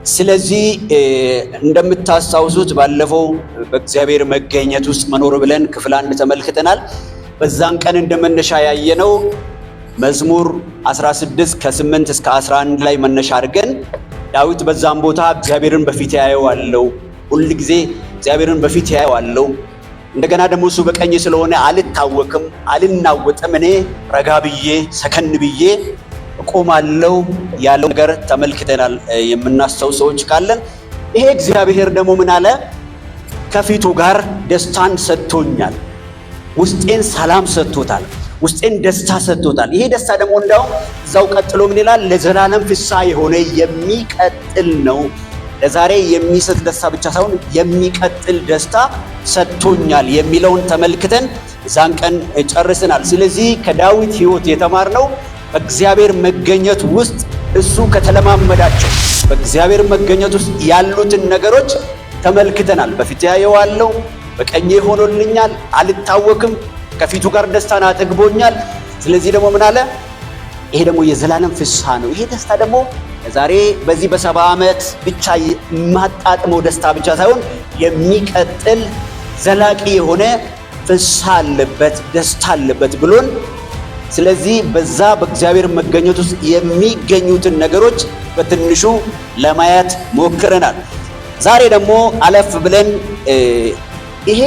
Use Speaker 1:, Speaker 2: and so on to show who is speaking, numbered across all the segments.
Speaker 1: ስለዚህ እንደምታስታውሱት ባለፈው በእግዚአብሔር መገኘት ውስጥ መኖር ብለን ክፍል 1 ተመልክተናል። በዛን ቀን እንደመነሻ ያየነው መዝሙር 16 ከ8 እስከ 11 ላይ መነሻ አድርገን ዳዊት በዛም ቦታ እግዚአብሔርን በፊት ያየዋለው፣ ሁሉ ጊዜ እግዚአብሔርን በፊት ያየዋለው፣ እንደገና ደግሞ እሱ በቀኝ ስለሆነ አልታወክም አልናወጥም፣ እኔ ረጋ ብዬ ሰከን ብዬ እቆማለሁ ያለው ነገር ተመልክተናል። የምናስተውል ሰዎች ካለን ይሄ እግዚአብሔር ደግሞ ምን አለ? ከፊቱ ጋር ደስታን ሰጥቶኛል፣ ውስጤን ሰላም ሰጥቶታል፣ ውስጤን ደስታ ሰጥቶታል። ይሄ ደስታ ደግሞ እንዳው እዛው ቀጥሎ ምን ይላል? ለዘላለም ፍስሐ የሆነ የሚቀጥል ነው። ለዛሬ የሚሰጥ ደስታ ብቻ ሳይሆን የሚቀጥል ደስታ ሰጥቶኛል የሚለውን ተመልክተን እዛን ቀን ጨርሰናል። ስለዚህ ከዳዊት ሕይወት የተማርነው በእግዚአብሔር መገኘት ውስጥ እሱ ከተለማመዳቸው በእግዚአብሔር መገኘት ውስጥ ያሉትን ነገሮች ተመልክተናል። በፊት ያየዋለሁ፣ በቀኜ ሆኖልኛል፣ አልታወክም፣ ከፊቱ ጋር ደስታን አጠግቦኛል። ስለዚህ ደግሞ ምን አለ? ይሄ ደግሞ የዘላለም ፍስሐ ነው። ይሄ ደስታ ደግሞ ዛሬ በዚህ በ70 ዓመት ብቻ የማጣጥመው ደስታ ብቻ ሳይሆን የሚቀጥል ዘላቂ የሆነ ፍስሐ አለበት፣ ደስታ አለበት ብሎን ስለዚህ በዛ በእግዚአብሔር መገኘት ውስጥ የሚገኙትን ነገሮች በትንሹ ለማየት ሞክረናል። ዛሬ ደግሞ አለፍ ብለን ይሄ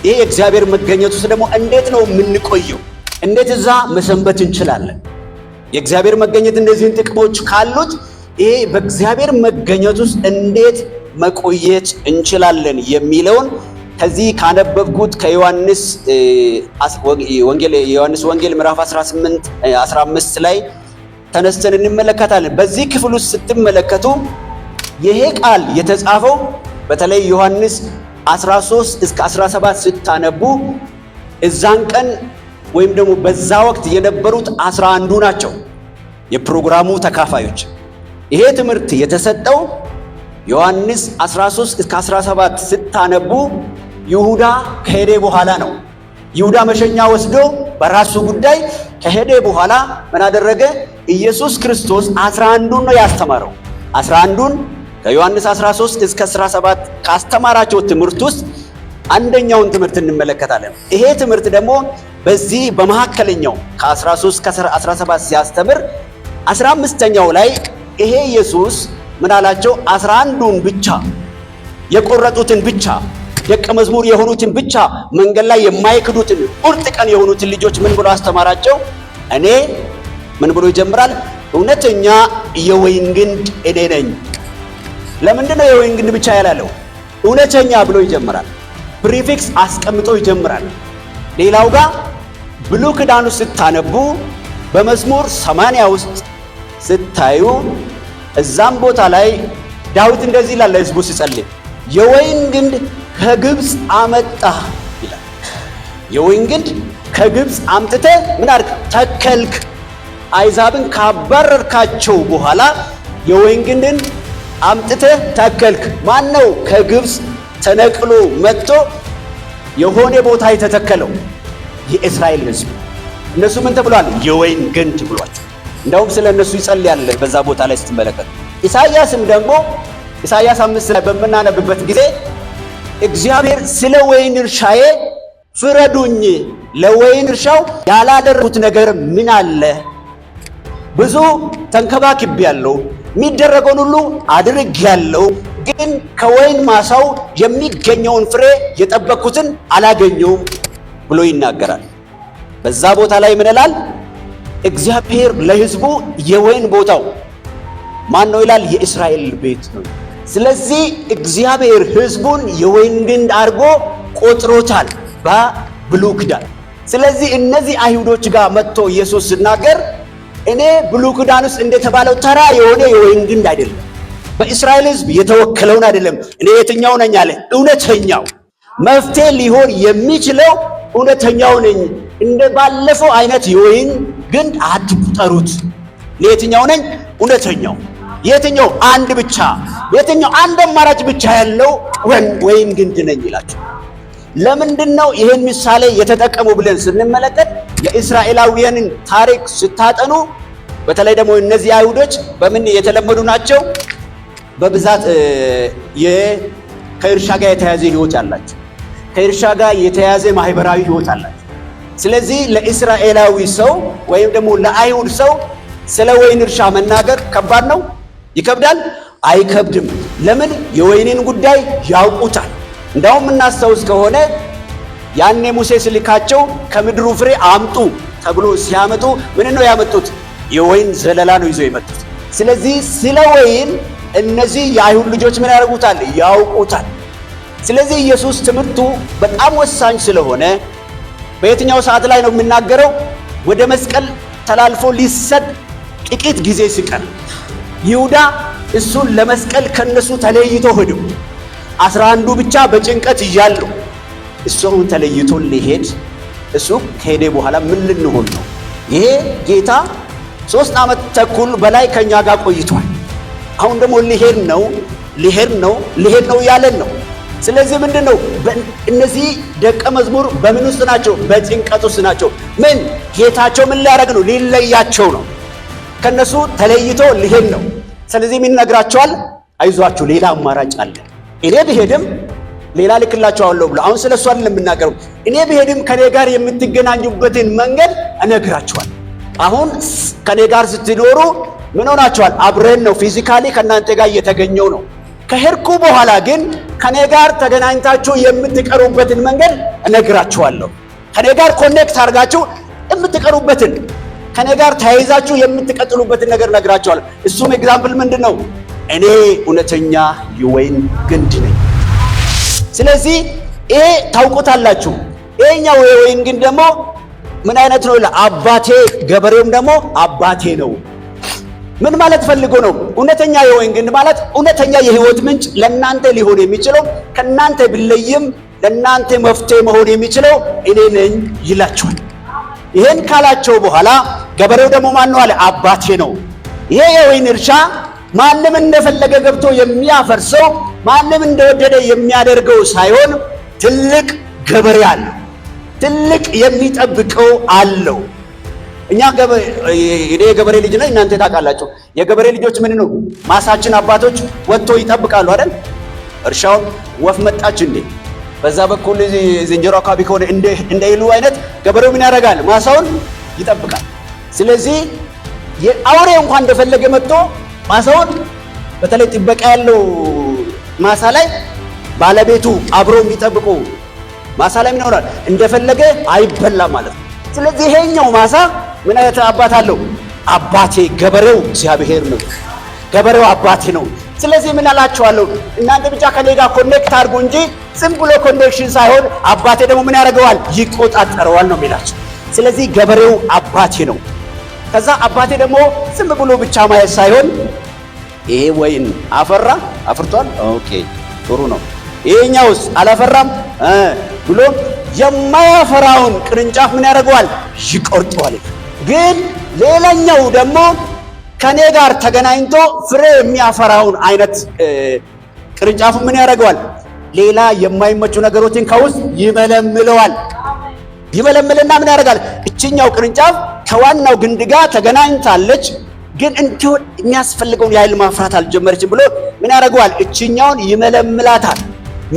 Speaker 1: የእግዚአብሔር መገኘት ውስጥ ደግሞ እንዴት ነው የምንቆየው? እንዴት እዛ መሰንበት እንችላለን? የእግዚአብሔር መገኘት እንደዚህን ጥቅሞች ካሉት ይሄ በእግዚአብሔር መገኘት ውስጥ እንዴት መቆየት እንችላለን የሚለውን ከዚህ ካነበብኩት ከዮሐንስ ወንጌል ምዕራፍ 15 ላይ ተነስተን እንመለከታለን። በዚህ ክፍል ውስጥ ስትመለከቱ ይሄ ቃል የተጻፈው በተለይ ዮሐንስ 13 እስከ 17 ስታነቡ እዛን ቀን ወይም ደግሞ በዛ ወቅት የነበሩት 11 ናቸው የፕሮግራሙ ተካፋዮች። ይሄ ትምህርት የተሰጠው ዮሐንስ 13 እስከ 17 ስታነቡ ይሁዳ ከሄደ በኋላ ነው። ይሁዳ መሸኛ ወስዶ በራሱ ጉዳይ ከሄደ በኋላ ምን አደረገ? ኢየሱስ ክርስቶስ 11ን ነው ያስተማረው። 11ን ከዮሐንስ 13 እስከ 17 ካስተማራቸው ትምህርት ውስጥ አንደኛውን ትምህርት እንመለከታለን። ይሄ ትምህርት ደግሞ በዚህ በመሐከለኛው ከ13 እስከ 17 ሲያስተምር 15ኛው ላይ ይሄ ኢየሱስ ምን አላቸው? 11ን ብቻ የቆረጡትን ብቻ ደቀ መዝሙር የሆኑትን ብቻ መንገድ ላይ የማይክዱትን ቁርጥ ቀን የሆኑትን ልጆች ምን ብሎ አስተማራቸው? እኔ ምን ብሎ ይጀምራል? እውነተኛ የወይን ግንድ እኔ ነኝ። ለምንድን ነው የወይን ግንድ ብቻ ያላለው? እውነተኛ ብሎ ይጀምራል። ፕሪፊክስ አስቀምጦ ይጀምራል። ሌላው ጋር ብሉይ ኪዳኑ ስታነቡ በመዝሙር 80 ውስጥ ስታዩ እዛም ቦታ ላይ ዳዊት እንደዚህ ይላል ለሕዝቡ ሲጸልይ የወይን ግንድ ከግብፅ አመጣህ ይላል። የወይን ግንድ ከግብፅ አምጥተህ ምን አድርግ? ተከልክ። አይዛብን ካባረርካቸው በኋላ የወይን ግንድን አምጥተህ ተከልክ። ማን ነው ከግብፅ ተነቅሎ መጥቶ የሆነ ቦታ የተተከለው? የእስራኤል ሕዝብ። እነሱ ምን ተብሏል? የወይን ግንድ ብሏል። እንደውም ስለ እነሱ ይጸልያል በዛ ቦታ ላይ ስትመለከቱ። ኢሳይያስም ደግሞ ኢሳይያስ 5 ላይ በምናነብበት ጊዜ እግዚአብሔር ስለ ወይን እርሻዬ ፍረዱኝ፣ ለወይን እርሻው ያላደረኩት ነገር ምን አለ? ብዙ ተንከባክቤያለሁ፣ የሚደረገውን ሁሉ አድርጌያለሁ፣ ግን ከወይን ማሳው የሚገኘውን ፍሬ የጠበቅኩትን አላገኘውም ብሎ ይናገራል። በዛ ቦታ ላይ ምን ይላል? እግዚአብሔር ለሕዝቡ የወይን ቦታው ማን ነው ይላል? የእስራኤል ቤት ነው። ስለዚህ እግዚአብሔር ሕዝቡን የወይን ግንድ አድርጎ ቆጥሮታል በብሉይ ኪዳን። ስለዚህ እነዚህ አይሁዶች ጋር መጥቶ ኢየሱስ ሲናገር እኔ ብሉይ ኪዳን ውስጥ እንደተባለው ተራ የሆነ የወይን ግንድ አይደለም፣ በእስራኤል ሕዝብ የተወከለውን አይደለም። እኔ የትኛው ነኝ አለ? እውነተኛው መፍትሄ ሊሆን የሚችለው እውነተኛው ነኝ። እንደ ባለፈው አይነት የወይን ግንድ አትቁጠሩት። የትኛው ነኝ? እውነተኛው። የትኛው? አንድ ብቻ። የትኛው? አንድ አማራጭ ብቻ ያለው ወይን ግንድ ነኝ ይላቸው። ለምንድነው ይሄን ምሳሌ የተጠቀሙ ብለን ስንመለከት የእስራኤላውያንን ታሪክ ስታጠኑ በተለይ ደግሞ እነዚህ አይሁዶች በምን የተለመዱ ናቸው? በብዛት ከእርሻ ጋር የተያዘ ህይወት ያላቸው፣ ከእርሻ ጋር የተያዘ ማህበራዊ ህይወት አላቸው። ስለዚህ ለእስራኤላዊ ሰው ወይም ደግሞ ለአይሁድ ሰው ስለ ወይን እርሻ መናገር ከባድ ነው? ይከብዳል? አይከብድም። ለምን? የወይንን ጉዳይ ያውቁታል። እንዳውም እናስታውስ ከሆነ ያኔ ሙሴ ሲልካቸው ከምድሩ ፍሬ አምጡ ተብሎ ሲያመጡ ምን ነው ያመጡት? የወይን ዘለላ ነው ይዘው የመጡት። ስለዚህ ስለ ወይን እነዚህ የአይሁድ ልጆች ምን ያደርጉታል? ያውቁታል። ስለዚህ ኢየሱስ ትምህርቱ በጣም ወሳኝ ስለሆነ በየትኛው ሰዓት ላይ ነው የሚናገረው? ወደ መስቀል ተላልፎ ሊሰጥ ጥቂት ጊዜ ሲቀር ይሁዳ እሱን ለመስቀል ከነሱ ተለይቶ ሄዶ 11ዱ ብቻ በጭንቀት እያሉ እሱን ተለይቶ ሊሄድ እሱ ከሄደ በኋላ ምን ልንሆን ነው? ይሄ ጌታ 3 ዓመት ተኩል በላይ ከኛ ጋር ቆይቷል። አሁን ደግሞ ሊሄድ ነው ያለን ነው። ስለዚህ ምንድነው እነዚህ ደቀ መዝሙር በምን ውስጥ ናቸው? በጭንቀት ውስጥ ናቸው። ምን ጌታቸው ምን ሊያደርግ ነው? ሊለያቸው ነው። ከነሱ ተለይቶ ሊሄድ ነው። ስለዚህ ምን ነግራቸዋል? አይዟችሁ ሌላ አማራጭ አለ። እኔ ብሄድም ሌላ ልክላችኋለሁ ብሎ አሁን ስለሱ አይደለም የምናገረው። እኔ ብሄድም ከኔ ጋር የምትገናኙበትን መንገድ እነግራችኋል። አሁን ከኔ ጋር ስትኖሩ ምን ሆናችኋል? አብረን ነው ፊዚካሊ ከናንተ ጋር እየተገኘው ነው። ከሄድኩ በኋላ ግን ከኔ ጋር ተገናኝታችሁ የምትቀሩበትን መንገድ እነግራችኋለሁ። ከኔ ጋር ኮኔክት አድርጋችሁ የምትቀሩበትን፣ ከኔ ጋር ተያይዛችሁ የምትቀጥሉበትን ነገር እነግራችኋለሁ። እሱም ኤግዛምፕል ምንድነው? እኔ እውነተኛ የወይን ግንድ ነኝ። ስለዚህ ይሄ ታውቁታላችሁ። ይሄኛው የወይን ግንድ ደግሞ ምን አይነት ነው? አባቴ ገበሬውም ደግሞ አባቴ ነው። ምን ማለት ፈልጎ ነው? እውነተኛ የወይን ግንድ ማለት እውነተኛ የህይወት ምንጭ ለናንተ ሊሆን የሚችለው ከናንተ ቢለይም ለናንተ መፍትሄ መሆን የሚችለው እኔ ነኝ ይላችኋል። ይሄን ካላቸው በኋላ ገበሬው ደግሞ ማን ነው አለ? አባቴ ነው። ይሄ የወይን እርሻ ማንም እንደፈለገ ገብቶ የሚያፈርሰው ማንም እንደወደደ የሚያደርገው ሳይሆን ትልቅ ገበሬ አለው። ትልቅ የሚጠብቀው አለው። እኛ የገበሬ ልጅ ነን፣ እናንተ ታውቃላችሁ። የገበሬ ልጆች ምን ነው? ማሳችን አባቶች ወጥቶ ይጠብቃሉ አይደል? እርሻውን ወፍ መጣች እንዴ በዛ በኩል ዝንጀሮ አካባቢ ከሆነ እንደ ይሉ አይነት ገበሬው ምን ያደርጋል? ማሳውን ይጠብቃል። ስለዚህ የአውሬ እንኳን እንደፈለገ መጥቶ ማሳውን በተለይ ጥበቃ ያለው ማሳ ላይ ባለቤቱ አብሮ የሚጠብቁ ማሳ ላይ ምን ይሆናል? እንደፈለገ አይበላም ማለት ነው። ስለዚህ ይሄኛው ማሳ ምን አይነት አባት አለው? አባቴ ገበሬው እግዚአብሔር ነው። ገበሬው አባቴ ነው። ስለዚህ ምን አላችኋለሁ? እናንተ ብቻ ከኔ ጋር ኮኔክት አድርጉ እንጂ ዝም ብሎ ኮኔክሽን ሳይሆን አባቴ ደግሞ ምን ያደርገዋል? ይቆጣጠረዋል ነው የሚላቸው። ስለዚህ ገበሬው አባቴ ነው። ከዛ አባቴ ደግሞ ዝም ብሎ ብቻ ማየት ሳይሆን ይሄ ወይን አፍርቷል፣ ኦኬ ጥሩ ነው፣ ይሄኛውስ አላፈራም ብሎ የማያፈራውን ቅርንጫፍ ምን ያደርገዋል? ይቆርጠዋል። ግን ሌላኛው ደግሞ ከኔ ጋር ተገናኝቶ ፍሬ የሚያፈራውን አይነት ቅርንጫፉ ምን ያደርገዋል? ሌላ የማይመቹ ነገሮችን ከውስጥ ይመለምለዋል። ይመለምልና ምን ያደርጋል? እችኛው ቅርንጫፍ ከዋናው ግንድ ጋር ተገናኝታለች፣ ግን እንዲሁ የሚያስፈልገውን ያህል ማፍራት አልጀመረችም ብሎ ምን ያደርገዋል? እችኛውን ይመለምላታል።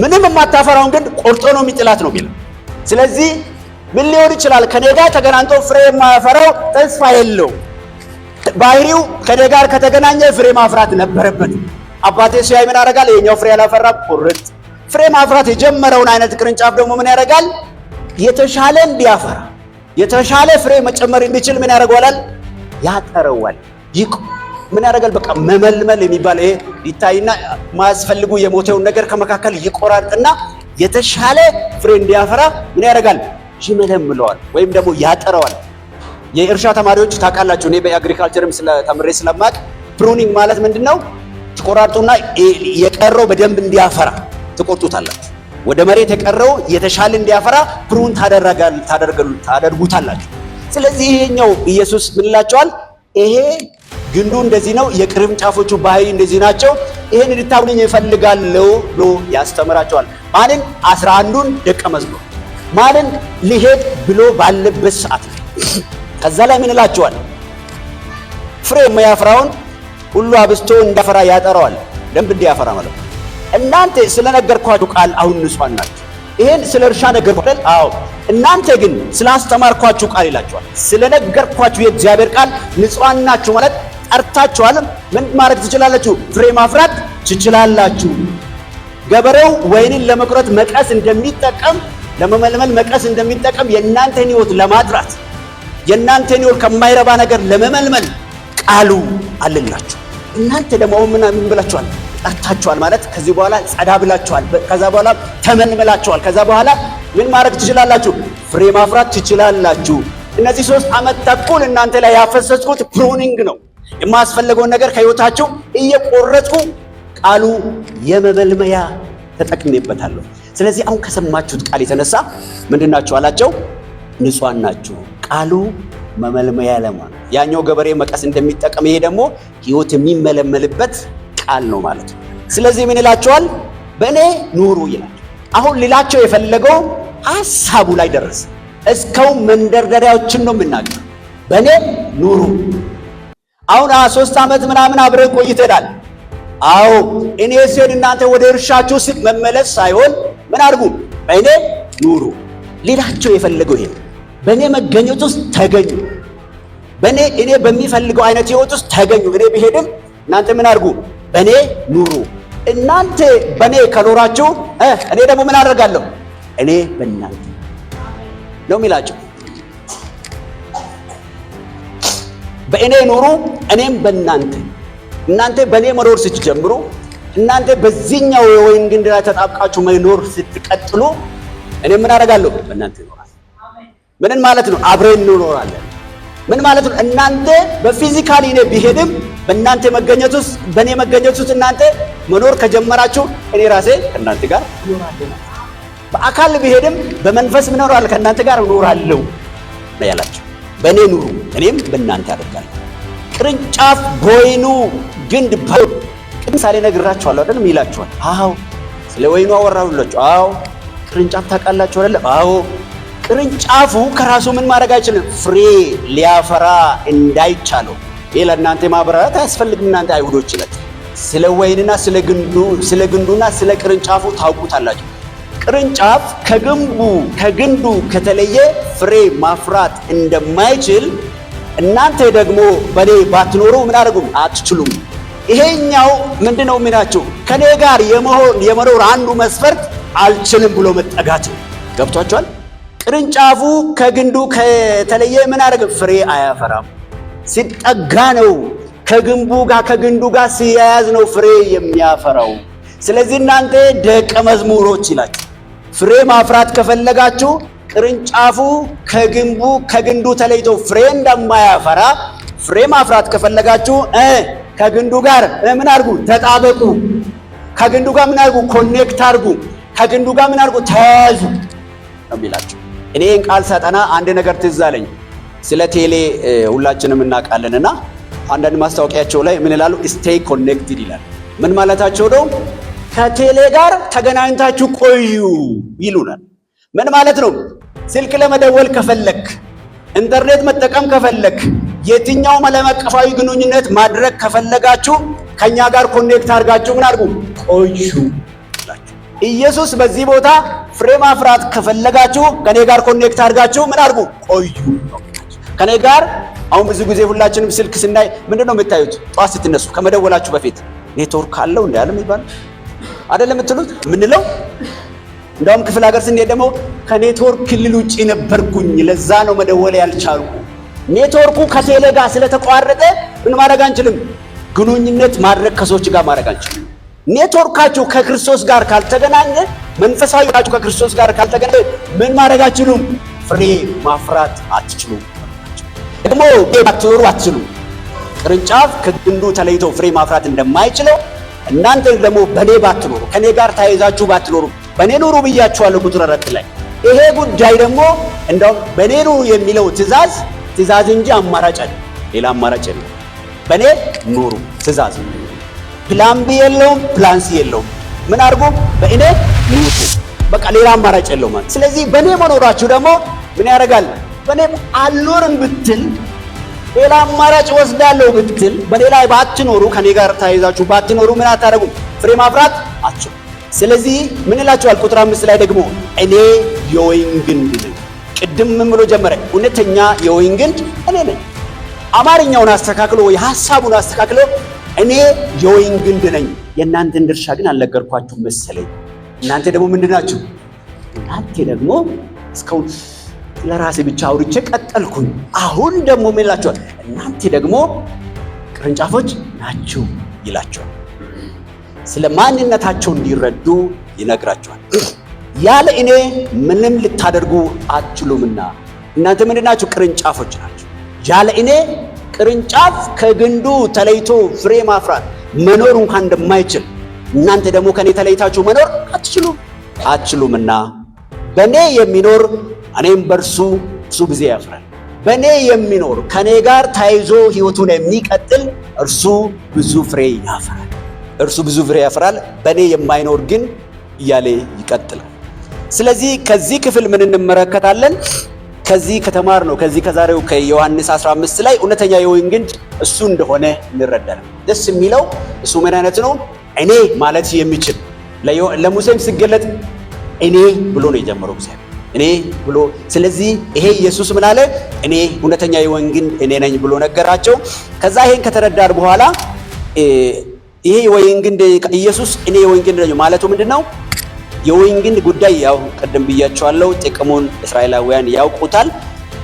Speaker 1: ምንም የማታፈራውን ግን ቆርጦ ነው የሚጥላት ነው የሚለው። ስለዚህ ምን ሊሆን ይችላል? ከኔ ጋር ተገናኝቶ ፍሬ የማያፈራው ተስፋ የለው። ባህሪው ከኔ ጋር ከተገናኘ ፍሬ ማፍራት ነበረበት። አባቴ ሲያይ ምን ያደርጋል? የኛው ፍሬ አላፈራም፣ ቁርጥ። ፍሬ ማፍራት የጀመረውን አይነት ቅርንጫፍ ደግሞ ምን ያደርጋል? የተሻለ እንዲያፈራ የተሻለ ፍሬ መጨመር እንዲችል ምን ያደርገዋል? ያጠረዋል። ምን ያደርጋል? በቃ መመልመል የሚባል ይሄ ይታይና ማያስፈልጉ የሞተውን ነገር ከመካከል ይቆራርጥና የተሻለ ፍሬ እንዲያፈራ ምን ያደርጋል? ይመለምለዋል ወይም ደግሞ ያጠረዋል። የእርሻ ተማሪዎች ታውቃላችሁ፣ እኔ በአግሪካልቸርም ተምሬ ስለማቅ ፕሩኒንግ ማለት ምንድነው? ትቆራርጡና የቀረው በደንብ እንዲያፈራ ትቆርጡታላችሁ። ወደ መሬት የቀረው የተሻለ እንዲያፈራ ፕሩን ታደርጉታላችሁ። ስለዚህ ይሄኛው ኢየሱስ ምን ይላቸዋል? ይሄ ግንዱ እንደዚህ ነው፣ የቅርንጫፎቹ ባህሪ እንደዚህ ናቸው፣ ይሄን እንድታውቁኝ እፈልጋለሁ ብሎ ያስተምራቸዋል። ማንን? 11ዱን ደቀ መዝሙር ማንን? ሊሄድ ብሎ ባለበት ሰዓት ላይ ከዛ ላይ ምን ይላቸዋል? ፍሬ የማያፈራውን ሁሉ አብስቶ እንዳፈራ ያጠረዋል። ደንብ እንዲያፈራ ማለት ነው። እናንተ ስለነገርኳችሁ ቃል አሁን ንጹሐን ናችሁ። ይሄን ስለ እርሻ ነገርኳችሁ አይደል? አዎ። እናንተ ግን ስላስተማርኳችሁ ቃል ይላችኋል። ስለነገርኳችሁ የእግዚአብሔር ቃል ንጹሐን ናችሁ ማለት ጠርታችኋል። ምን ማድረግ ትችላላችሁ? ፍሬ ማፍራት ትችላላችሁ። ገበሬው ወይንን ለመቁረጥ መቀስ እንደሚጠቀም ለመመልመል መቀስ እንደሚጠቀም የእናንተን ሕይወት ለማጥራት የእናንተን ሕይወት ከማይረባ ነገር ለመመልመል ቃሉ አለላችሁ። እናንተ ደግሞ ምን ብላችኋል? ጠርታችኋል ማለት ከዚህ በኋላ ጸዳ ብላችኋል። ከዛ በኋላ ተመልመላችኋል። ከዛ በኋላ ምን ማድረግ ትችላላችሁ? ፍሬ ማፍራት ትችላላችሁ። እነዚህ 3 ዓመት ተኩል እናንተ ላይ ያፈሰስኩት ፕሩኒንግ ነው። የማስፈልገውን ነገር ከሕይወታችሁ እየቆረጥኩ ቃሉ የመመልመያ ተጠቅሜበታለሁ። ስለዚህ አሁን ከሰማችሁት ቃል የተነሳ ምንድናችሁ አላቸው? ንጹሐን ናችሁ። ቃሉ መመልመያ ለማለት ያኛው ገበሬ መቀስ እንደሚጠቀም ይሄ ደግሞ ሕይወት የሚመለመልበት ቃል ነው ማለት ነው። ስለዚህ ምን ይላቸዋል? በእኔ ኑሩ ይላል። አሁን ሊላቸው የፈለገው ሐሳቡ ላይ ደረሰ። እስከው መንደርደሪያዎችን ነው የምናገረው። በእኔ ኑሩ። አሁን 3 ዓመት ምናምን አብረን ቆይተናል። አዎ እኔ ስሄድ እናንተ ወደ እርሻችሁ መመለስ ሳይሆን ምን አድርጉ? በእኔ ኑሩ ሊላቸው የፈለገው ይሄ። በእኔ መገኘት ውስጥ ተገኙ። እኔ በሚፈልገው አይነት ሕይወት ውስጥ ተገኙ። እኔ ብሄድም እናንተ ምን አድርጉ? በእኔ ኑሩ። እናንተ በእኔ ከኖራችሁ እኔ ደግሞ ምን አደርጋለሁ? እኔ በእናንተ ነው የሚላቸው። በእኔ ኑሩ እኔም በእናንተ። እናንተ በእኔ መኖር ስትጀምሩ፣ እናንተ በዚህኛው የወይን ግንድ ላይ ተጣብቃችሁ መኖር ስትቀጥሉ፣ እኔ ምን አደርጋለሁ? በእናንተ እኖራለሁ። ምንን ማለት ነው? አብረን እንኖራለን። ምን ማለት ነው? እናንተ በፊዚካሊ እኔ ቢሄድም በእናንተ መገኘት ውስጥ በእኔ መገኘት ውስጥ እናንተ መኖር ከጀመራችሁ እኔ ራሴ ከእናንተ ጋር እኖራለሁ። በአካል ቢሄድም በመንፈስ እኖራለሁ፣ ከእናንተ ጋር እኖራለሁ ነው ያላችሁ። በእኔ ኑሩ እኔም በእናንተ አደርጋለሁ። ቅርንጫፍ በወይኑ ግንድ ምሳሌ ነግራችኋለሁ አይደል? ይላችኋል። አዎ። ስለ ወይኑ አወራሁላችሁ። አዎ። ቅርንጫፍ ታውቃላችሁ አይደል? አዎ። ቅርንጫፉ ከራሱ ምን ማድረግ አይችልም? ፍሬ ሊያፈራ እንዳይቻለው ይሄ ለእናንተ ማብራራት አያስፈልግም። እናንተ አይሁዶች ለት ስለ ወይንና ስለ ግንዱና ስለ ቅርንጫፉ ታውቁታላችሁ። ቅርንጫፍ ከግንዱ ከተለየ ፍሬ ማፍራት እንደማይችል እናንተ ደግሞ በኔ ባትኖሩ ምን አደረጉም? አትችሉም። ይሄኛው ምንድነው የሚላችሁ? ከኔ ጋር የመኖር አንዱ መስፈርት አልችልም ብሎ መጠጋት ነው። ገብቷችኋል? ቅርንጫፉ ከግንዱ ከተለየ ምን አደረገ? ፍሬ አያፈራም። ሲጠጋ ነው ከግንዱ ጋር ሲያያዝ ነው ፍሬ የሚያፈራው። ስለዚህ እናንተ ደቀ መዝሙሮች ይላችሁ ፍሬ ማፍራት ከፈለጋችሁ ቅርንጫፉ ከግንዱ ተለይቶ ፍሬ እንደማያፈራ ፍሬ ማፍራት ከፈለጋችሁ ከግንዱ ጋር ምን አድርጉ? ተጣበቁ። ከግንዱ ጋር ምን አድርጉ? ኮኔክት አድርጉ። ከግንዱ ጋር ምን አድርጉ? ተያዙ ነው የሚላችሁ። እኔን ቃል ሳጠና አንድ ነገር ትዝ አለኝ። ስለ ቴሌ ሁላችንም እናውቃለንና አንዳንድ ማስታወቂያቸው ላይ ምን ይላሉ? ስቴይ ኮኔክትድ ይላል። ምን ማለታቸው ነው? ከቴሌ ጋር ተገናኝታችሁ ቆዩ ይሉናል። ምን ማለት ነው? ስልክ ለመደወል ከፈለክ፣ ኢንተርኔት መጠቀም ከፈለክ፣ የትኛውም ዓለም አቀፋዊ ግንኙነት ማድረግ ከፈለጋችሁ ከኛ ጋር ኮኔክት አድርጋችሁ ምን አድርጉ? ቆዩ። ኢየሱስ በዚህ ቦታ ፍሬ ማፍራት ከፈለጋችሁ ከኔ ጋር ኮኔክት አድርጋችሁ ምን አድርጉ? ቆዩ። ከኔ ጋር አሁን ብዙ ጊዜ ሁላችንም ስልክ ስናይ ምንድነው የምታዩት? ጧት ስትነሱ ከመደወላችሁ በፊት ኔትወርክ አለው እንዳለ የሚባል አይደለም የምትሉት? ምንለው እንደውም ክፍለ ሀገር ስንሄድ ደግሞ ከኔትወርክ ክልል ውጪ ነበርኩኝ ለዛ ነው መደወል ያልቻልኩ። ኔትወርኩ ከቴሌ ጋር ስለተቋረጠ ምን ማድረግ አንችልም? ግንኙነት ማድረግ ከሰዎች ጋር ማድረግ አንችልም። ኔትወርካችሁ ከክርስቶስ ጋር ካልተገናኘ፣ መንፈሳዊ ቃችሁ ከክርስቶስ ጋር ካልተገናኘ ምን ማድረግ አትችሉም? ፍሬ ማፍራት አትችሉም። ደግሞ ባትኖሩ አትችሉም። ቅርንጫፍ ከግንዱ ተለይቶ ፍሬ ማፍራት እንደማይችለው እናንተ ደግሞ በኔ ባትኖሩ፣ ከኔ ጋር ተያይዛችሁ ባትኖሩ፣ በኔ ኑሩ ብያችኋለሁ ቁጥር 4 ላይ። ይሄ ጉዳይ ደግሞ እንደውም በኔ ኑሩ የሚለው ትእዛዝ እንጂ አማራጭ አይደለም። ሌላ አማራጭ የለም። በኔ ኑሩ ትእዛዝ ነው። ፕላን ቢ የለውም፣ ፕላን ሲ የለውም። ምን አድርጉ? በእኔ ኑሩ። በቃ ሌላ አማራጭ የለውም ማለት። ስለዚህ በኔ መኖራችሁ ደግሞ ምን ያደርጋል? በኔ አልኖርም ብትል ሌላ አማራጭ ወስዳለሁ ብትል በሌላ ባትኖሩ ከኔ ጋር ተያይዛችሁ ባትኖሩ ምን አታደርጉም? ፍሬ ማፍራት አትችሉ። ስለዚህ ምን ይላችኋል? ቁጥር 5 ላይ ደግሞ እኔ የወይን ግንድ ነኝ። ቅድም ምን ብሎ ጀመረ? እውነተኛ የወይን ግንድ እኔ ነኝ። አማርኛውን አስተካክሎ ወይ ሐሳቡን አስተካክሎ እኔ የወይን ግንድ ነኝ፣ የእናንተን ድርሻ ግን አልነገርኳችሁም መሰለኝ። እናንተ ደግሞ ምንድን ናችሁ? እናንተ ደግሞ እስካሁን ለራሴ ብቻ አውርቼ ቀጠልኩኝ። አሁን ደግሞ ምን ይላችኋል? እናንተ ደግሞ ቅርንጫፎች ናችሁ ይላችኋል። ስለ ማንነታቸው እንዲረዱ ይነግራቸዋል። ያለ እኔ ምንም ልታደርጉ አትችሉምና እናንተ ምንድን ናችሁ? ቅርንጫፎች ናችሁ። ያለ እኔ ቅርንጫፍ ከግንዱ ተለይቶ ፍሬ ማፍራት መኖር እንኳን እንደማይችል እናንተ ደግሞ ከኔ ተለይታችሁ መኖር አትችሉምና በኔ የሚኖር እኔም በርሱ ብዙ ጊዜ ያፍራል። በኔ የሚኖር ከኔ ጋር ተያይዞ ሕይወቱን የሚቀጥል እርሱ ብዙ ፍሬ ያፈራል። በኔ የማይኖር ግን እያለ ይቀጥላል። ስለዚህ ከዚህ ክፍል ምን እንመለከታለን? ከዚህ ከተማር ነው ከዚህ ከዛሬው ከዮሐንስ 15 ላይ እውነተኛ የወይን ግንድ እሱ እንደሆነ እንረዳለን። ደስ የሚለው እሱ ምን አይነት ነው? እኔ ማለት የሚችል ለሙሴም ሲገለጥ እኔ ብሎ ነው የጀመረው እግዚአብሔር እኔ ብሎ። ስለዚህ ይሄ ኢየሱስ ምን አለ? እኔ እውነተኛ የወይን ግንድ እኔ ነኝ ብሎ ነገራቸው። ከዛ ይሄን ከተረዳን በኋላ ይሄ የወይን ግንድ ኢየሱስ እኔ የወይን ግንድ ነኝ ማለቱ ምንድነው? የወይን ግንድ ጉዳይ ያው ቀደም ብያቸዋለሁ፣ ጥቅሙን እስራኤላውያን ያውቁታል።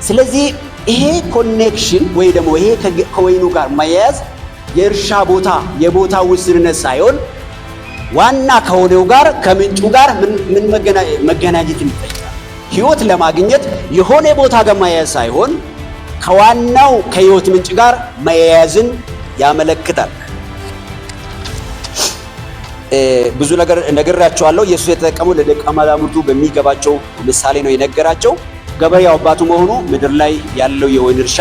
Speaker 1: ስለዚህ ይሄ ኮኔክሽን ወይ ደግሞ ይሄ ከወይኑ ጋር ማያያዝ የእርሻ ቦታ የቦታ ውስንነት ሳይሆን ዋና ከሆነው ጋር ከምንጩ ጋር ምን መገናኘት ይጠይቃል። ሕይወት ለማግኘት የሆነ ቦታ ጋር ማያያዝ ሳይሆን ከዋናው ከሕይወት ምንጭ ጋር ማያያዝን ያመለክታል። ብዙ ነገር ነግራቸዋለሁ። ኢየሱስ የተጠቀመው ለደቀ መዛሙርቱ በሚገባቸው ምሳሌ ነው የነገራቸው። ገበሬው አባቱ መሆኑ ምድር ላይ ያለው የወይን እርሻ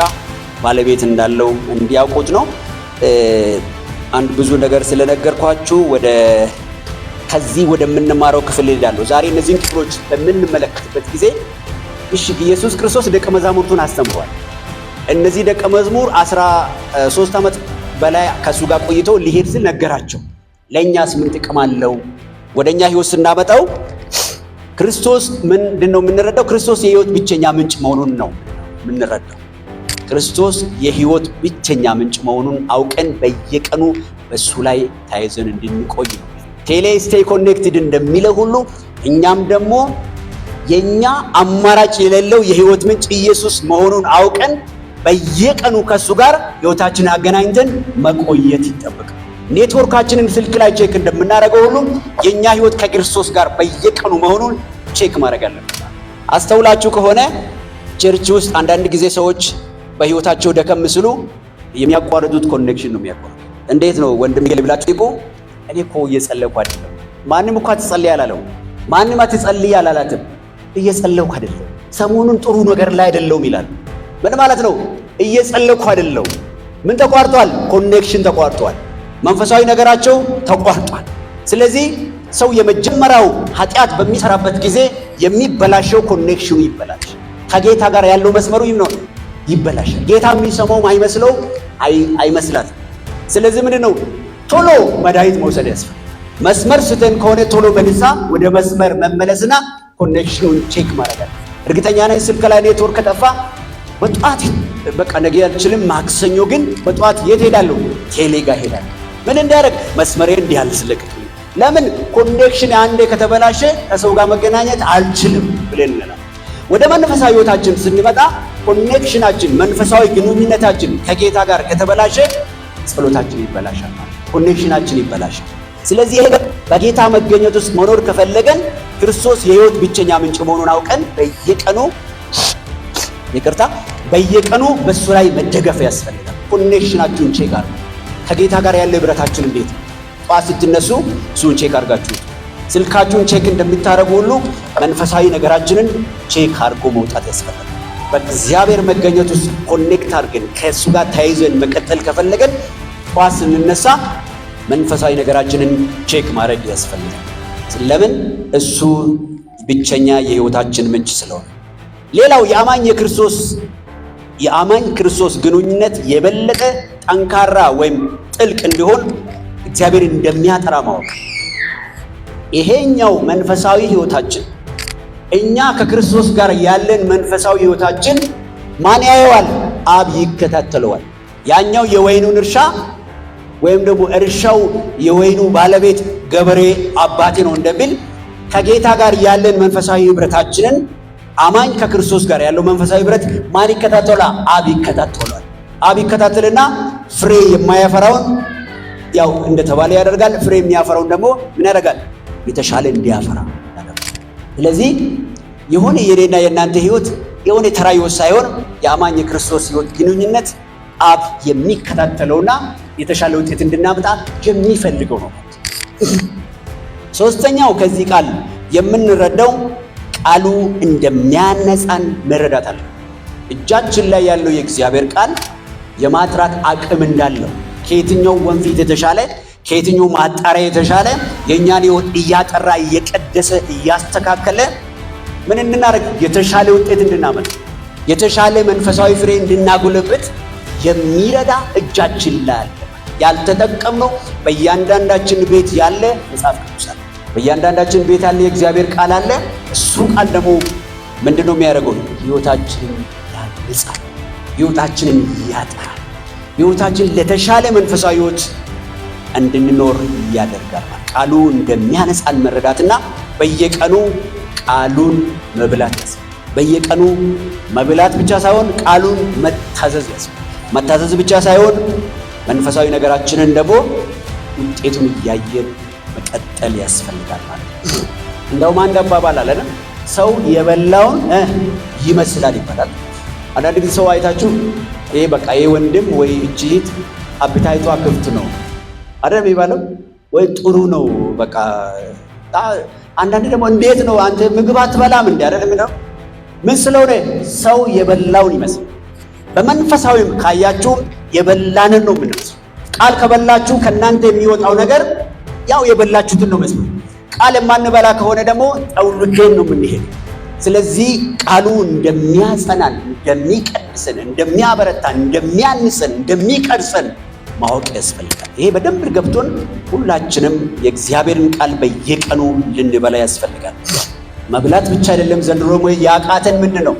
Speaker 1: ባለቤት እንዳለው እንዲያውቁት ነው። አንድ ብዙ ነገር ስለነገርኳችሁ ከዚህ ወደምንማረው ክፍል እሄዳለሁ። ዛሬ እነዚህን ክፍሎች በምንመለከትበት ጊዜ እሺ ኢየሱስ ክርስቶስ ደቀ መዛሙርቱን አስተምሯል። እነዚህ ደቀ መዝሙር 13 ዓመት በላይ ከሱ ጋር ቆይተው ሊሄድ ሲል ነገራቸው። ለእኛስ ምን ጥቅም አለው? ወደኛ ሕይወት ስናመጣው ክርስቶስ ምንድነው የምንረዳው? ክርስቶስ የሕይወት ብቸኛ ምንጭ መሆኑን ነው የምንረዳው። ክርስቶስ የሕይወት ብቸኛ ምንጭ መሆኑን አውቀን በየቀኑ በሱ ላይ ተያይዘን እንድንቆይ ነው። ቴሌ ስቴይ ኮኔክትድ እንደሚለው ሁሉ እኛም ደግሞ የኛ አማራጭ የሌለው የሕይወት ምንጭ ኢየሱስ መሆኑን አውቀን በየቀኑ ከሱ ጋር ሕይወታችንን አገናኝተን መቆየት ይጠበቃል። ኔትወርካችንን ስልክ ላይ ቼክ እንደምናደርገው ሁሉ የኛ ሕይወት ከክርስቶስ ጋር በየቀኑ መሆኑን ቼክ ማድረግ አለብን። አስተውላችሁ ከሆነ ቸርች ውስጥ አንዳንድ ጊዜ ሰዎች በሕይወታቸው ደከም ሲሉ የሚያቋርጡት ኮኔክሽን ነው የሚያቋርጡት። እንዴት ነው ወንድም ይብላችሁ ይቆ እኔ እኮ እየጸለይኩ አይደለም። ማንም እኮ አትጸልይ አላለው። ማንም አትጸልይ አላላትም። እየጸለይኩ አይደለም፣ ሰሞኑን ጥሩ ነገር ላይ አይደለሁም ይላል። ምን ማለት ነው? እየጸለይኩ አይደለም። ምን ተቋርጧል? ኮኔክሽን ተቋርጧል። መንፈሳዊ ነገራቸው ተቋርጧል። ስለዚህ ሰው የመጀመሪያው ኃጢአት በሚሰራበት ጊዜ የሚበላሸው ኮኔክሽኑ ይበላሻል። ከጌታ ጋር ያለው መስመሩ ይበላሻል። ጌታ የሚሰማው አይመስለው አይመስላትም። ስለዚህ ምንድነው ቶሎ መድኃኒት መውሰድ ያስፈልጋል። መስመር ስተን ከሆነ ቶሎ በንሳ ወደ መስመር መመለስና ኮኔክሽኑን ቼክ ማድረግ። እርግጠኛ ነኝ ስልክ ላይ ኔትወርክ ከጠፋ በጧት በቃ ነገ አልችልም፣ ማክሰኞ ግን በጧት የት ሄዳለሁ? ቴሌ ጋር ሄዳለሁ። ምን እንዲያደርግ? መስመሬ እንዲያልስልክ። ለምን? ኮኔክሽን አንዴ ከተበላሸ ከሰው ጋር መገናኘት አልችልም ብለን እንላለን። ወደ መንፈሳዊ ሕይወታችን ስንመጣ ኮኔክሽናችን መንፈሳዊ ግንኙነታችን ከጌታ ጋር ከተበላሸ ጸሎታችን ይበላሻል፣ ኮኔክሽናችን ይበላሻል። ስለዚህ ይሄ በጌታ መገኘት ውስጥ መኖር ከፈለገን ክርስቶስ የሕይወት ብቸኛ ምንጭ መሆኑን አውቀን በየቀኑ በሱ ላይ መደገፍ ያስፈልጋል። ኮኔክሽናችሁን ቼክ አድርጉ። ከጌታ ጋር ያለው ህብረታችን እንዴት ነው? ጧት ስትነሱ እሱን ቼክ አድርጋችሁ ስልካችሁን ቼክ እንደምታደርጉ ሁሉ መንፈሳዊ ነገራችንን ቼክ አድርጎ መውጣት ያስፈልጋል። በእግዚአብሔር መገኘት ውስጥ ኮኔክት አድርገን ከእሱ ጋር ተያይዘን መቀጠል ከፈለገን ጧት ስንነሳ መንፈሳዊ ነገራችንን ቼክ ማድረግ ያስፈልጋል። ለምን? እሱ ብቸኛ የህይወታችን ምንጭ ስለሆነ። ሌላው የአማኝ የክርስቶስ የአማኝ ክርስቶስ ግንኙነት የበለጠ ጠንካራ ወይም ጥልቅ እንዲሆን እግዚአብሔር እንደሚያጠራ ማወቅ። ይሄኛው መንፈሳዊ ሕይወታችን እኛ ከክርስቶስ ጋር ያለን መንፈሳዊ ሕይወታችን ማን ያየዋል? አብ ይከታተለዋል። ያኛው የወይኑን እርሻ ወይም ደግሞ እርሻው የወይኑ ባለቤት ገበሬ አባቴ ነው እንደሚል ከጌታ ጋር ያለን መንፈሳዊ ህብረታችንን አማኝ ከክርስቶስ ጋር ያለው መንፈሳዊ ህብረት ማን ይከታተላል? አብ ይከታተላል። አብ ይከታተልና ፍሬ የማያፈራውን ያው እንደተባለ ያደርጋል። ፍሬ የሚያፈራውን ደግሞ ምን ያደርጋል? የተሻለ እንዲያፈራ ያደርጋል። ስለዚህ የሆነ የኔና የእናንተ ህይወት የሆነ ተራ ህይወት ሳይሆን የአማኝ የክርስቶስ ህይወት ግንኙነት አብ የሚከታተለውና የተሻለ ውጤት እንድናመጣ የሚፈልገው ነው። ሶስተኛው ከዚህ ቃል የምንረዳው ቃሉ እንደሚያነጻን መረዳት አለ። እጃችን ላይ ያለው የእግዚአብሔር ቃል የማጥራት አቅም እንዳለው ከየትኛው ወንፊት የተሻለ ከየትኛው ማጣሪያ የተሻለ የእኛን ህይወት እያጠራ እየቀደሰ እያስተካከለ ምን እንድናደርግ የተሻለ ውጤት እንድናመጣ የተሻለ መንፈሳዊ ፍሬ እንድናጎለበት የሚረዳ እጃችን ላይ አለ። ያልተጠቀምነው በእያንዳንዳችን ቤት ያለ መጽሐፍ ቅዱስ አለ። በእያንዳንዳችን ቤት ያለ የእግዚአብሔር ቃል አለ። እሱ ቃል ደግሞ ምንድነው የሚያደርገው? ህይወታችንን ያንጻል፣ ህይወታችንን ያጠራል፣ ህይወታችን ለተሻለ መንፈሳዊ ህይወት እንድንኖር ያደርጋል። ቃሉ እንደሚያነጻን መረዳትና በየቀኑ ቃሉን መብላት ያስፈልጋል። በየቀኑ መብላት ብቻ ሳይሆን ቃሉን መታዘዝ ያስፈልጋል። መታዘዝ ብቻ ሳይሆን መንፈሳዊ ነገራችንን ደግሞ ውጤቱን እያየን መቀጠል ያስፈልጋል ማለት ነው። እንደውም አንድ አባባል አለ፣ ሰው የበላውን ይመስላል ይባላል። አንዳንድ ጊዜ ሰው አይታችሁ ይሄ በቃ ይሄ ወንድም ወይ እህት አፒታይቷ ክፍት ነው አይደል የሚባለው፣ ወይ ጥሩ ነው በቃ። አንዳንድ ደግሞ እንዴት ነው አንተ ምግብ አትበላም እንዴ አይደል የሚለው። ምን ስለሆነ ሰው የበላውን ይመስላል። በመንፈሳዊም ካያችሁ የበላንን ነው የምንመስለው። ቃል ከበላችሁ ከእናንተ የሚወጣው ነገር ያው የበላችሁትን ነው መስሎ። ቃል የማንበላ ከሆነ ደግሞ ጠውልገን ነው የምንሄድ። ስለዚህ ቃሉ እንደሚያጸናን፣ እንደሚቀድሰን፣ እንደሚያበረታን፣ እንደሚያንሰን፣ እንደሚቀርጸን ማወቅ ያስፈልጋል። ይሄ በደንብ ገብቶን ሁላችንም የእግዚአብሔርን ቃል በየቀኑ ልንበላ ያስፈልጋል። መብላት ብቻ አይደለም። ዘንድሮ ያቃተን ምንድን ነው?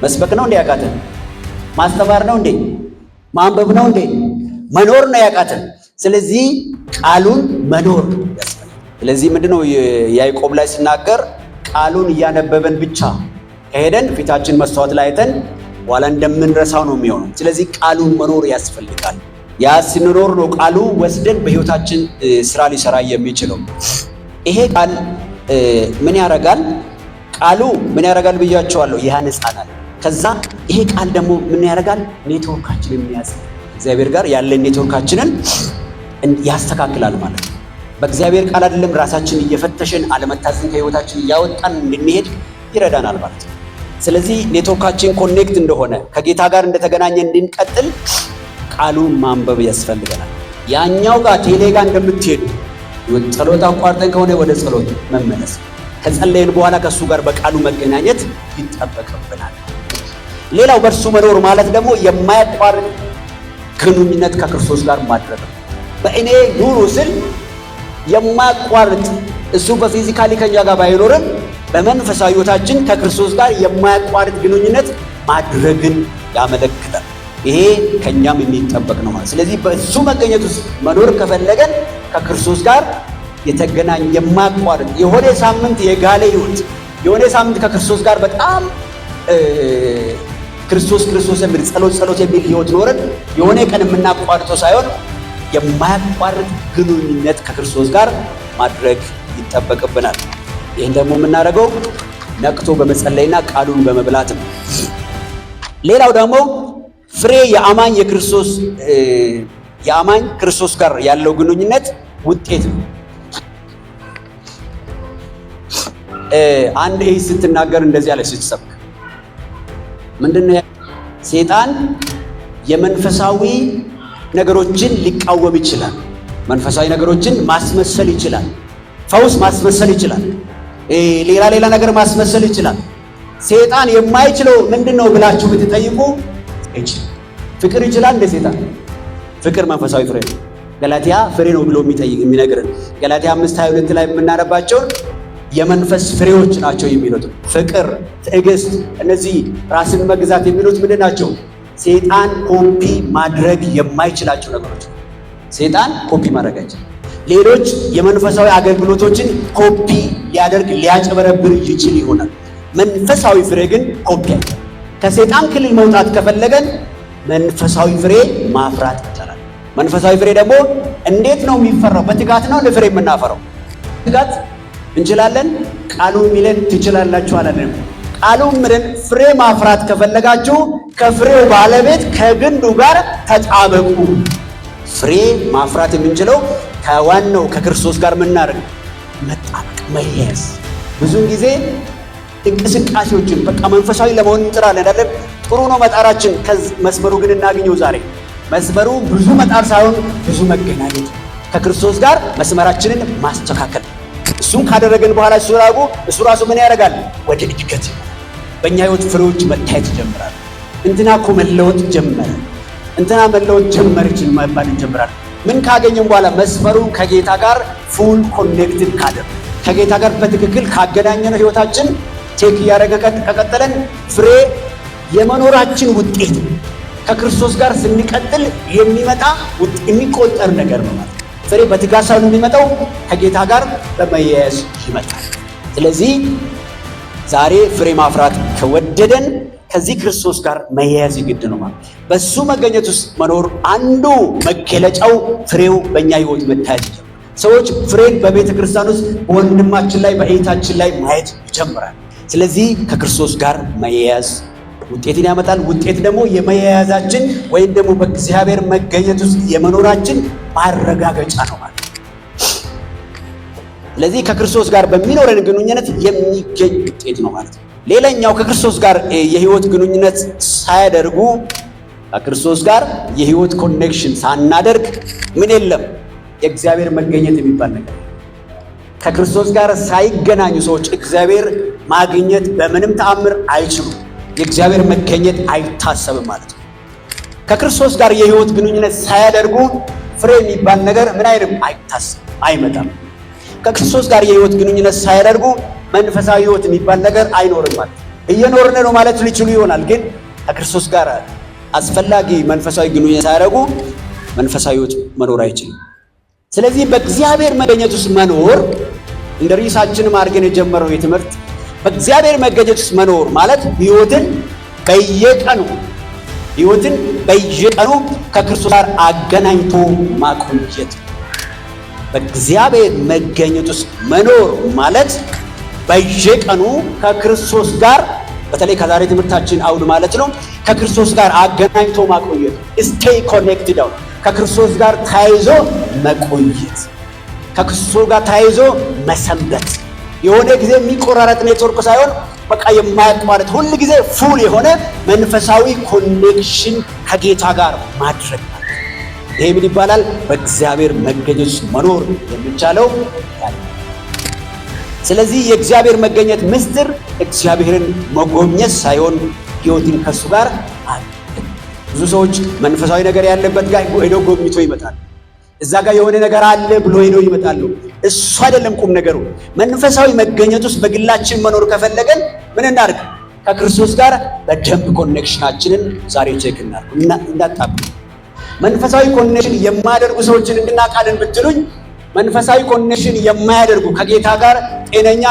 Speaker 1: መስበክ ነው እንዴ ያቃተን? ማስተማር ነው እንዴ? ማንበብ ነው እንዴ? መኖር ነው ያቃተን። ስለዚህ ቃሉን መኖር ያስፈልጋል። ስለዚህ ምንድነው ያዕቆብ ላይ ሲናገር ቃሉን እያነበበን ብቻ ከሄደን ፊታችን መስታወት ላይ አይተን በኋላ እንደምንረሳው ነው የሚሆነው። ስለዚህ ቃሉን መኖር ያስፈልጋል። ያ ስንኖር ነው ቃሉ ወስደን በህይወታችን ስራ ሊሰራ የሚችለው። ይሄ ቃል ምን ያደርጋል? ቃሉ ምን ያደርጋል ብያቸዋለሁ? ያነጻናል። ከዛ ይሄ ቃል ደግሞ ምን ያደርጋል? ኔትወርካችንን የሚያዝ እግዚአብሔር ጋር ያለን ኔትወርካችንን ያስተካክላል ማለት ነው። በእግዚአብሔር ቃል አይደለም ራሳችን እየፈተሽን አለመታዘን ከህይወታችን እያወጣን እንድንሄድ ይረዳናል ማለት ነው። ስለዚህ ኔትወርካችን ኮኔክት እንደሆነ ከጌታ ጋር እንደተገናኘ እንድንቀጥል ቃሉን ማንበብ ያስፈልገናል። ያኛው ጋር ቴሌ ጋር እንደምትሄዱ ጸሎት አቋርጠን ከሆነ ወደ ጸሎት መመለስ፣ ከጸለይን በኋላ ከሱ ጋር በቃሉ መገናኘት ይጠበቅብናል። ሌላው በእርሱ መኖር ማለት ደግሞ የማያቋርጥ ግንኙነት ከክርስቶስ ጋር ማድረግ ነው። በእኔ ኑሩ ስል የማያቋርጥ እሱ በፊዚካሊ ከኛ ጋር ባይኖርም በመንፈሳዊ ህይወታችን ከክርስቶስ ጋር የማያቋርጥ ግንኙነት ማድረግን ያመለክታል። ይሄ ከኛም የሚጠበቅ ነው ማለት። ስለዚህ በእሱ መገኘት ውስጥ መኖር ከፈለገን ከክርስቶስ ጋር የተገናኘ የማያቋርጥ የሆነ ሳምንት የጋለ ህይወት የሆነ ሳምንት ከክርስቶስ ጋር በጣም ክርስቶስ የሚል ጸሎት የሚል ህይወት ኖረን የሆነ ቀን የምናቋርጠው ሳይሆን የማያቋርጥ ግንኙነት ከክርስቶስ ጋር ማድረግ ይጠበቅብናል። ይህን ደግሞ የምናደርገው ነቅቶ በመጸለይና ቃሉን በመብላት ነው። ሌላው ደግሞ ፍሬ የአማኝ ክርስቶስ ጋር ያለው ግንኙነት ውጤት ነው። አንድ ይህ ስትናገር እንደዚህ አለ ስትሰብክ ምንድነው? ሰይጣን የመንፈሳዊ ነገሮችን ሊቃወም ይችላል። መንፈሳዊ ነገሮችን ማስመሰል ይችላል። ፈውስ ማስመሰል ይችላል። ሌላ ነገር ማስመሰል ይችላል። ሰይጣን የማይችለው ምንድነው ብላችሁ ብትጠይቁ አይችልም። ፍቅር ይችላል እንደ ሰይጣን? ፍቅር መንፈሳዊ ፍሬ ነው። ገላትያ ፍሬ ነው ብሎ የሚነግረን ገላትያ 5:22 ላይ የምናነባቸው የመንፈስ ፍሬዎች ናቸው የሚሉት ፍቅር፣ ትዕግስት፣ እነዚህ ራስን መግዛት የሚሉት ምንድን ናቸው? ሰይጣን ኮፒ ማድረግ የማይችላቸው ነገሮች። ሰይጣን ኮፒ ማድረግ አይችልም። ሌሎች የመንፈሳዊ አገልግሎቶችን ኮፒ ሊያደርግ ሊያጨበረብር ይችል ይሆናል። መንፈሳዊ ፍሬ ግን ኮፒ አይችልም። ከሰይጣን ክልል መውጣት ከፈለገን መንፈሳዊ ፍሬ ማፍራት ይቻላል። መንፈሳዊ ፍሬ ደግሞ እንዴት ነው የሚፈራው? በትጋት ነው ለፍሬ የምናፈራው። ትጋት እንችላለን። ቃሉ የሚለን ትችላላችሁ አላለም። ቃሉ ምንን ፍሬ ማፍራት ከፈለጋችሁ ከፍሬው ባለቤት ከግንዱ ጋር ተጣበቁ። ፍሬ ማፍራት የምንችለው ከዋናው ከክርስቶስ ጋር ምናደርግ መጣበቅ፣ መያዝ። ብዙውን ጊዜ እንቅስቃሴዎችን በቃ መንፈሳዊ ለመሆን እንጥራለን አይደል? ጥሩ ነው መጣራችን። መስመሩ ግን እናገኘው ዛሬ መስመሩ ብዙ መጣር ሳይሆን ብዙ መገናኘት፣ ከክርስቶስ ጋር መስመራችንን ማስተካከል። እሱን ካደረግን በኋላ እሱ ራሱ ምን ያደርጋል? ወደ እድገት በእኛ ህይወት ፍሬዎች መታየት ይጀምራል። እንትና እኮ መለወጥ ጀመረ፣ እንትና መለወጥ ጀመረች መባል ይጀምራል። ምን ካገኘን በኋላ? መስመሩ ከጌታ ጋር ፉል ኮኔክትድ ካደረግ ከጌታ ጋር በትክክል ካገናኘነው ህይወታችን ቼክ እያደረገ ከቀጠለን ፍሬ የመኖራችን ውጤት ከክርስቶስ ጋር ስንቀጥል የሚመጣ የሚቆጠር ነገር ነው ማለት። ፍሬ በትጋት ሳይሆን የሚመጣው ከጌታ ጋር በመያያዝ ይመጣል። ስለዚህ ዛሬ ፍሬ ማፍራት ከወደደን ከዚህ ክርስቶስ ጋር መያያዝ ይግድ ነው ማለት። በሱ መገኘት ውስጥ መኖር አንዱ መገለጫው ፍሬው በእኛ ህይወት መታየት ይጀምራል። ሰዎች ፍሬን በቤተ ክርስቲያን ውስጥ በወንድማችን ላይ በእህታችን ላይ ማየት ይጀምራል። ስለዚህ ከክርስቶስ ጋር መያያዝ ውጤትን ያመጣል። ውጤት ደግሞ የመያያዛችን ወይም ደግሞ በእግዚአብሔር መገኘት ውስጥ የመኖራችን ማረጋገጫ ነው ማለት። ስለዚህ ከክርስቶስ ጋር በሚኖረን ግንኙነት የሚገኝ ውጤት ነው ማለት ነው። ሌላኛው ከክርስቶስ ጋር የህይወት ግንኙነት ሳያደርጉ ከክርስቶስ ጋር የህይወት ኮኔክሽን ሳናደርግ ምን የለም የእግዚአብሔር መገኘት የሚባል ነገር። ከክርስቶስ ጋር ሳይገናኙ ሰዎች እግዚአብሔር ማግኘት በምንም ተአምር አይችሉም። የእግዚአብሔር መገኘት አይታሰብም ማለት ነው። ከክርስቶስ ጋር የህይወት ግንኙነት ሳያደርጉ ፍሬ የሚባል ነገር ምን አይልም፣ አይታሰብም፣ አይመጣም። ከክርስቶስ ጋር የህይወት ግንኙነት ሳያደርጉ መንፈሳዊ ህይወት የሚባል ነገር አይኖርም ማለት ነው። እየኖርን ነው ማለት ሊችሉ ይሆናል፣ ግን ከክርስቶስ ጋር አስፈላጊ መንፈሳዊ ግንኙነት ሳያደርጉ መንፈሳዊ ህይወት መኖር አይችልም። ስለዚህ በእግዚአብሔር መገኘት ውስጥ መኖር እንደ ርዕሳችንም አድርገን የጀመረው የትምህርት በእግዚአብሔር መገኘት ውስጥ መኖር ማለት ህይወትን በየቀኑ ከክርስቶስ ጋር አገናኝቶ ማቆየት። በእግዚአብሔር መገኘት ውስጥ መኖር ማለት በየቀኑ ከክርስቶስ ጋር በተለይ ከዛሬ ትምህርታችን አውድ ማለት ነው ከክርስቶስ ጋር አገናኝቶ ማቆየት። ስቴይ ኮኔክትድ ነው። ከክርስቶስ ጋር ተያይዞ መቆየት፣ ከክርስቶስ ጋር ተያይዞ መሰንበት። የሆነ ጊዜ የሚቆራረጥ ኔትወርክ ሳይሆን በቃ የማያቋርጥ ሁል ጊዜ ፉል የሆነ መንፈሳዊ ኮኔክሽን ከጌታ ጋር ማድረግ ማለት። ይሄ ምን ይባላል? በእግዚአብሔር መገኘት ውስጥ መኖር የሚቻለው ያለ። ስለዚህ የእግዚአብሔር መገኘት ምስጢር እግዚአብሔርን መጎብኘት ሳይሆን ሕይወትን ከሱ ጋር ብዙ ሰዎች መንፈሳዊ ነገር ያለበት ጋር ሄደው ጎብኝቶ ይመጣል። እዛ ጋር የሆነ ነገር አለ ብሎ ሄደው ይመጣሉ። እሱ አይደለም ቁም ነገሩ። መንፈሳዊ መገኘት ውስጥ በግላችን መኖር ከፈለገን ምን እናድርግ? ከክርስቶስ ጋር በደንብ ኮኔክሽናችንን ዛሬ ቼክ እናጣብ። መንፈሳዊ ኮኔክሽን የማያደርጉ ሰዎችን እንድናቃለን ብትሉኝ፣ መንፈሳዊ ኮኔክሽን የማያደርጉ ከጌታ ጋር ጤነኛ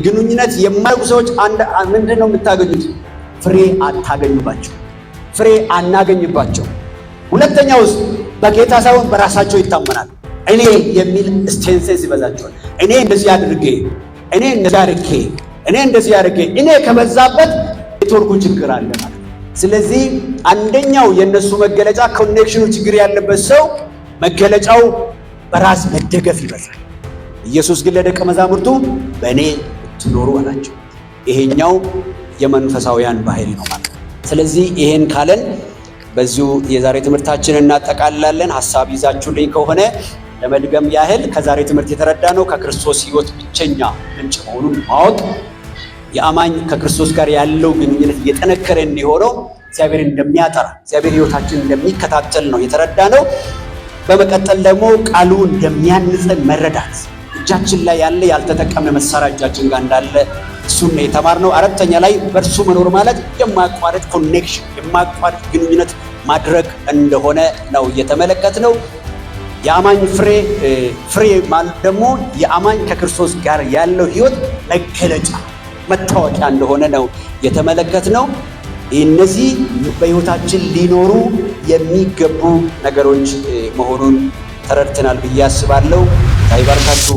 Speaker 1: ግንኙነት የማያደርጉ ሰዎች ምንድን ነው የምታገኙት? ፍሬ አታገኙባቸው። ፍሬ አናገኝባቸው። ሁለተኛውስ በጌታ ሳይሆን በራሳቸው ይታመናል። እኔ የሚል ስቴንሴንስ ይበዛቸዋል። እኔ እንደዚህ አድርጌ፣ እኔ እንደዚህ አድርጌ፣ እኔ እንደዚህ አድርጌ፣ እኔ ከበዛበት ኔትወርኩ ችግር አለ ማለት ነው። ስለዚህ አንደኛው የነሱ መገለጫ ኮኔክሽኑ ችግር ያለበት ሰው መገለጫው በራስ መደገፍ ይበዛል። ኢየሱስ ግን ለደቀ መዛሙርቱ በእኔ ትኖሩ አላቸው። ይሄኛው የመንፈሳውያን ባህሪ ነው ማለት ነው። ስለዚህ ይሄን ካለን በዚሁ የዛሬ ትምህርታችንን እናጠቃልላለን። ሐሳብ ይዛችሁልኝ ከሆነ ለመድገም ያህል ከዛሬ ትምህርት የተረዳነው ከክርስቶስ ሕይወት ብቸኛ ምንጭ መሆኑን ማወቅ፣ የአማኝ ከክርስቶስ ጋር ያለው ግንኙነት እየጠነከረ እንዲሆነው እግዚአብሔር እንደሚያጠራ እግዚአብሔር ሕይወታችን እንደሚከታተል ነው የተረዳነው። በመቀጠል ደግሞ ቃሉ እንደሚያንጸን መረዳት እጃችን ላይ ያለ ያልተጠቀምነ መሳሪያ እጃችን ጋር እንዳለ እሱን ነው የተማርነው። አራተኛ ላይ በእርሱ መኖር ማለት የማያቋርጥ ኮኔክሽን የማያቋርጥ ግንኙነት ማድረግ እንደሆነ ነው የተመለከትነው። የአማኝ ፍሬ ማለት ደግሞ የአማኝ ከክርስቶስ ጋር ያለው ሕይወት መገለጫ መታወቂያ እንደሆነ ነው የተመለከትነው። እነዚህ በሕይወታችን ሊኖሩ የሚገቡ ነገሮች መሆኑን ተረድተናል ብዬ አስባለሁ። ይባርካችሁ።